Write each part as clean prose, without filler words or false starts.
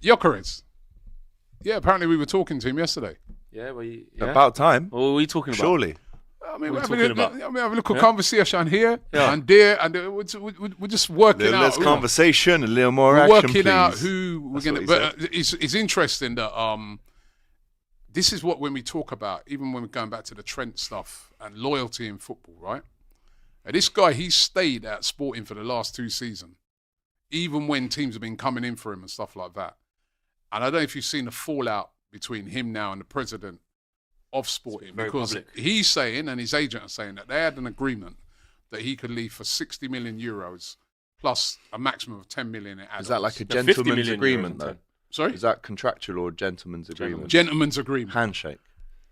Gyokeres. Yeah, apparently we were talking to him yesterday. Yeah, About time. What were we talking about? Surely. I mean, What are we're we talking about? having a little conversation here Yeah. and there, and we're just working out. Less conversation, a little more we're action, working please. out who we're That's going what to. But it's interesting that this is what when we talk about, even when we're going back to the Trent stuff and loyalty in football, right? And this guy, he stayed at Sporting for the last 2 seasons, even when teams have been coming in for him and stuff like that. And I don't know if you've seen the fallout between him now and the president of Sporting, because he's saying, and his agent are saying, that they had an agreement that he could leave for 60 million euros plus a maximum of 10 million in add-ons. Is that like a gentleman's agreement, though? Sorry? Is that contractual or gentleman's agreement? Gentleman's agreement. Handshake.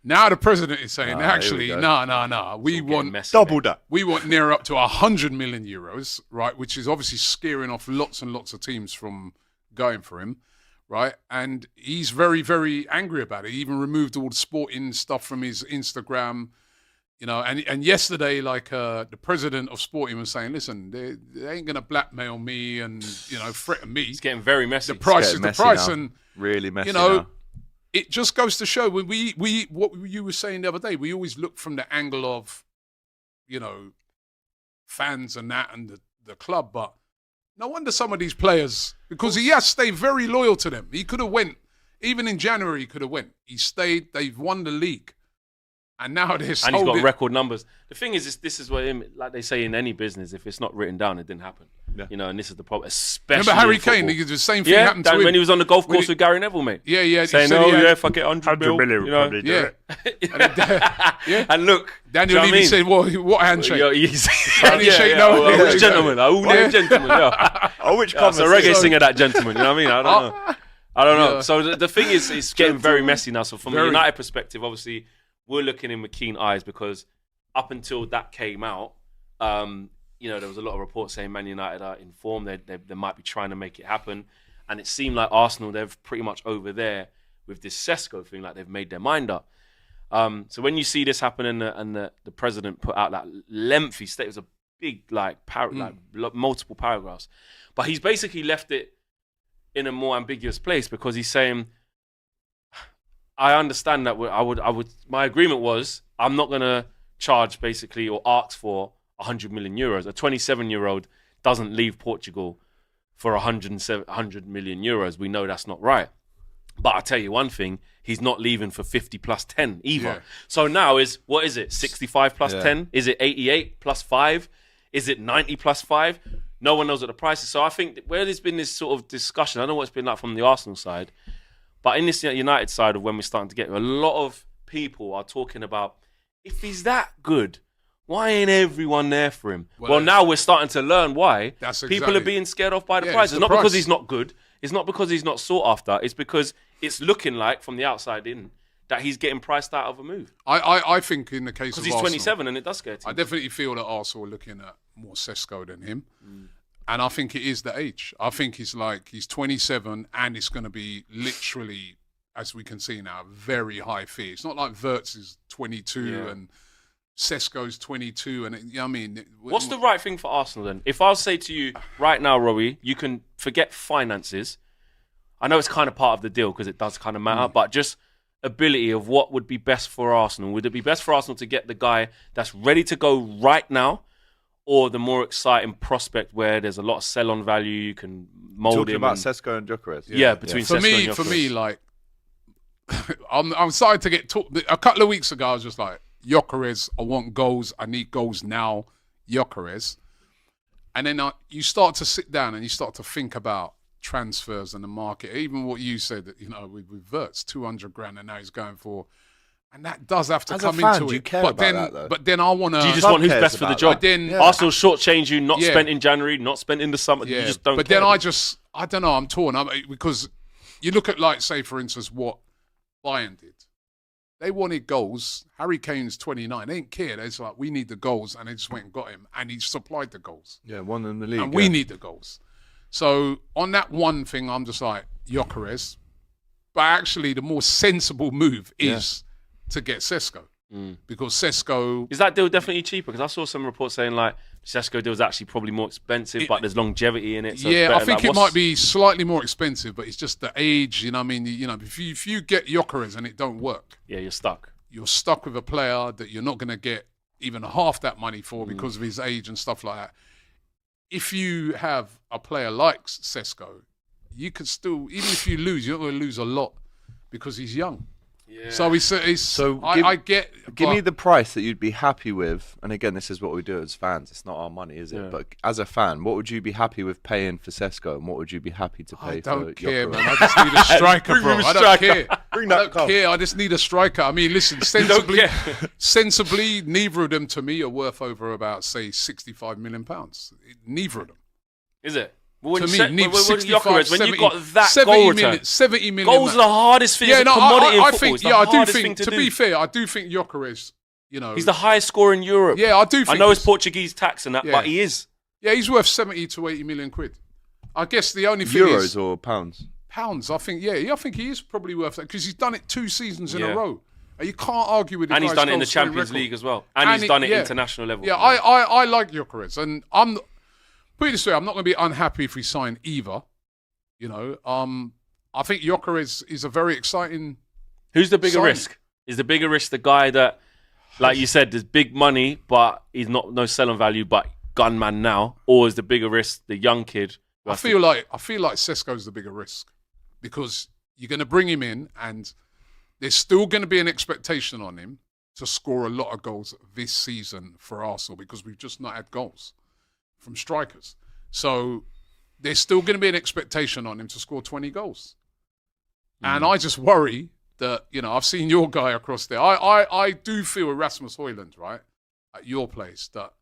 Now the president is saying, actually, here we no. We want double that. We want near up to 100 million euros, right? Which is obviously scaring off lots and lots of teams from going for him, right? And he's very, very angry about it. He even removed all the Sporting stuff from his Instagram, you know. And yesterday, like the president of Sporting was saying, listen, they ain't gonna blackmail me and threaten me. It's getting very messy. The price is the price, now. and really messy. now. It just goes to show when we what you were saying the other day, we always look from the angle of, fans and that and the club, but no wonder some of these players, because he has stayed very loyal to them. He could have went, even in January he could have went. He stayed, they've won the league. And now they're and he's got record numbers. The thing is, this is what, like they say in any business, if it's not written down, it didn't happen. Yeah. And this is the problem, especially remember Harry in football. Kane, the same thing happened to him. when he was on the golf course with Gary Neville, mate. Yeah. Saying, if I get 100 million, probably do Yeah. And look, Daniel Levy said, well, what handshake? Gentlemen, yeah. Oh, which It's a reggae singer, that gentleman, you know what I mean? I don't know. So the thing is, it's getting very messy now. So from a United perspective, obviously, we're looking in with keen eyes, because up until that came out, there was a lot of reports saying Man United are in form. They might be trying to make it happen. And it seemed like Arsenal, they're pretty much over there with this Sesko thing, like they've made their mind up. So when you see this happen and the president put out that lengthy statement, it was a big, multiple paragraphs. But he's basically left it in a more ambiguous place, because he's saying, I understand that my agreement was, I'm not going to charge basically or ask for 100 million euros. A 27-year-old doesn't leave Portugal for 100 million euros. We know that's not right. But I'll tell you one thing, he's not leaving for 50 plus 10 either. Yeah. So now what is it, 65 plus 10? Is it 88 plus 5? Is it 90 plus 5? No one knows what the price is. So I think where there's been this sort of discussion, I don't know what it's been like from the Arsenal side, but in this United side of when we're starting to get, a lot of people are talking about, if he's that good, why ain't everyone there for him? Well, now we're starting to learn why people are being scared off by the price. It's not because he's not good. It's not because he's not sought after. It's because it's looking like, from the outside in, that he's getting priced out of a move. I think in the case of Arsenal, because he's 27 and it does scare teams. I definitely feel that Arsenal are looking at more Sesko than him. And I think it is the age. I think it's like he's 27 and it's going to be literally, as we can see now, very high fee. It's not like Wirtz is 22 and Sesko's 22. And what's the right thing for Arsenal then? If I'll say to you right now, Rowie, you can forget finances. I know it's kind of part of the deal because it does kind of matter, but just ability of what would be best for Arsenal. Would it be best for Arsenal to get the guy that's ready to go right now, or the more exciting prospect where there's a lot of sell-on value, you can mold Talking him? About Sesko and Gyokeres. Between Sesko and Gyokeres. For me, like, I'm starting to get talked. A couple of weeks ago, I was just like, Gyokeres, I want goals. I need goals now. Gyokeres. And then you start to sit down and you start to think about transfers and the market. Even what you said, that with Wirtz, 200 grand, and now he's going for. And that does have to As come a fan, into do you it. care But about then, that, though? but then I want to. Do you just want who's best for the job? Then Arsenal shortchange you, not spent in January, not spent in the summer. You just don't. But care. then I don't know. I'm torn because you look at, like, say for instance, what Bayern did. They wanted goals. Harry Kane's 29. They didn't care. They're like, we need the goals, and they just went and got him, and he supplied the goals. Yeah, won in the league. And we need the goals. So on that one thing, I'm just like, Gyokeres. But actually, the more sensible move is to get Sesko. because Sesko. Is that deal definitely cheaper? Because I saw some reports saying like Sesko deal is actually probably more expensive, but there's longevity in it. So yeah, it's I better. think Like, it might be slightly more expensive, but it's just the age. You know, what I mean, if you get Gyokeres and it don't work, yeah, you're stuck. You're stuck with a player that you're not going to get even half that money for because of his age and stuff like that. If you have a player like Sesko, you could still, even if you lose, you're not going to lose a lot because he's young. Yeah. So Give me the price that you'd be happy with. And again, this is what we do as fans. It's not our money, is it? Yeah. But as a fan, what would you be happy with paying for Sesko, and what would you be happy to pay for I don't care, Gyokeres? man. I just need a striker, bro. I don't care. Bring I that don't cup. care. I just need a striker. I mean, listen, sensibly, neither of them to me are worth over about, say, £65 million. Neither of them. Is it? Well, To me, when Gyokeres, when you got that goal return, 70 million. goals are the hardest thing. Yeah, It's a no, commodity in I football. think, It's the yeah, I do hardest think. thing To do. be fair, I do think Gyokeres. He's the highest scorer in Europe. Yeah, I do think. I know it's Portuguese tax and that, Yeah. but he is. Yeah, he's worth 70 to 80 million quid. I guess the only thing Euros is or pounds? pounds. I think. Yeah, I think he is probably worth that because he's done it 2 seasons in Yeah. a row. You can't argue with. And he's done it in the goal scoring Champions record. League as well. And he's done it yeah. international level. Yeah, I like Gyokeres, and put it this way, I'm not going to be unhappy if we sign either. I think Gyokeres is a very exciting. Who's the bigger signing. risk? Is the bigger risk the guy that, like you said, there's big money, but he's no selling value, but gunman now, or is the bigger risk the young kid? I feel like Sesko's the bigger risk because you're going to bring him in, and there's still going to be an expectation on him to score a lot of goals this season for Arsenal because we've just not had goals from strikers. So there's still going to be an expectation on him to score 20 goals. And I just worry that, I've seen your guy across there. I do feel Rasmus Højlund, right, at your place, that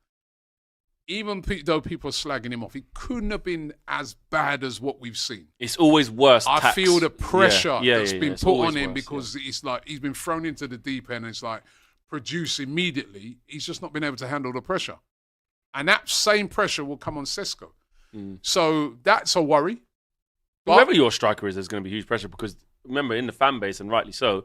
even though people are slagging him off, he couldn't have been as bad as what we've seen. It's always worse. I tax. feel the pressure Yeah, that's been it's put always on him worse, because it's like he's been thrown into the deep end and it's like produce immediately. He's just not been able to handle the pressure. And that same pressure will come on Sesko. So that's a worry. Whoever your striker is, there's going to be huge pressure because remember, in the fan base, and rightly so,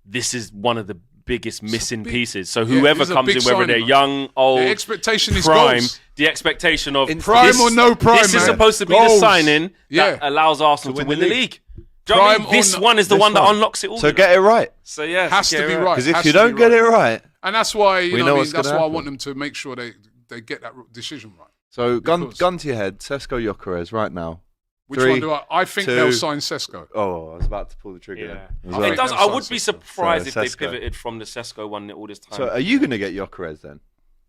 this is one of the biggest missing pieces. So whoever this is a comes big in, whether signing, they're man. young, old, The expectation is prime, goals. the expectation of Prime or no prime, This is man. supposed to be Goals. the signing Yeah. that allows Arsenal to win the league. Do you know what I mean? Prime or This no- one is the this one that one. unlocks it all. So get it right. So yeah, Has to be right. Because if Has you to be don't get right. it right, And that's why, We know what's that's gonna why I happen. want them to make sure they get that decision right. so gun Because- to your head, Sesko Gyokeres right now. Which 3, one do I think 2. they'll sign Sesko. Oh, I was about to pull the trigger. Yeah. Then. I Was think that- that's- I would be So, surprised if they Sesko. pivoted from the Sesko one all this time. So are you going to get Gyokeres then?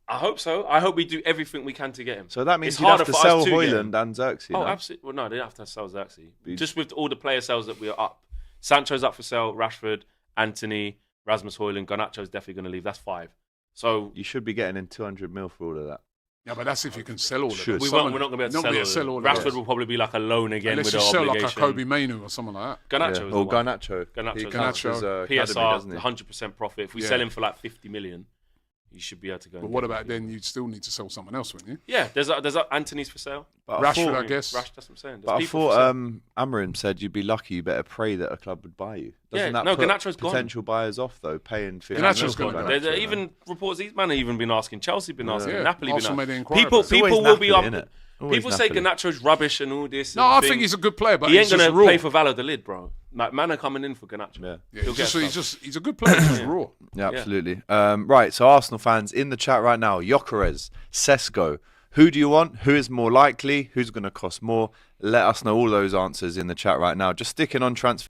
I hope so. I hope we do everything we can to get him. So that means It's you'd have harder to for us sell to get him. Højlund and Xerxes. Oh, no? absolutely. Well, no, they don't have to sell Xerxes. Just with all the player sales that we are up. Sancho's up for sale, Rashford, Anthony, Rasmus Højlund, Garnacho's definitely going to leave. That's 5. So You should be getting in 200 mil for all of that. Yeah, but that's if you can sell all of Should. them. we're not going to be able to sell all of Rashford Rashford will probably be like a loan again Unless with you an sell like obligation. a Kobe Mainu or something like that. Garnacho Yeah. is Or the one. Garnacho. Garnacho's He the comes one. as a academy, PSR, doesn't he? 100% profit. If we Yeah. sell him for like 50 million, you should be able to go. But and what get about him. then? You'd still need to sell someone else, wouldn't you? Yeah, there's Anthony's for sale. But Rashford, I I guess. Rash, that's what I'm saying. There's But I people for thought sale. Amorim said you'd be lucky. You better pray that a club would buy you. Yeah, Doesn't that no, put Garnacho's gone. potential buyers off though? Paying 50 Garnacho's mil gone. for There's Garnacho, even reports these men have even been asking. Chelsea been asking. Yeah. Napoli Arsenal been made an asking. inquiry People, about it. It's people always will be up. Napoli, innit? Always People say Napoli. Garnacho's rubbish and all this. No, and I thing. think he's a good player, but He ain't he's just gonna raw. play for Valladolid, bro. Like, man are coming in for Garnacho. Yeah. Yeah, He'll get stuff. he's a good player. He's just raw. Yeah, absolutely. Right, so Arsenal fans in the chat right now, Gyokeres, Sesko, who do you want? Who is more likely? Who's going to cost more? Let us know all those answers in the chat right now. Just sticking on transfer.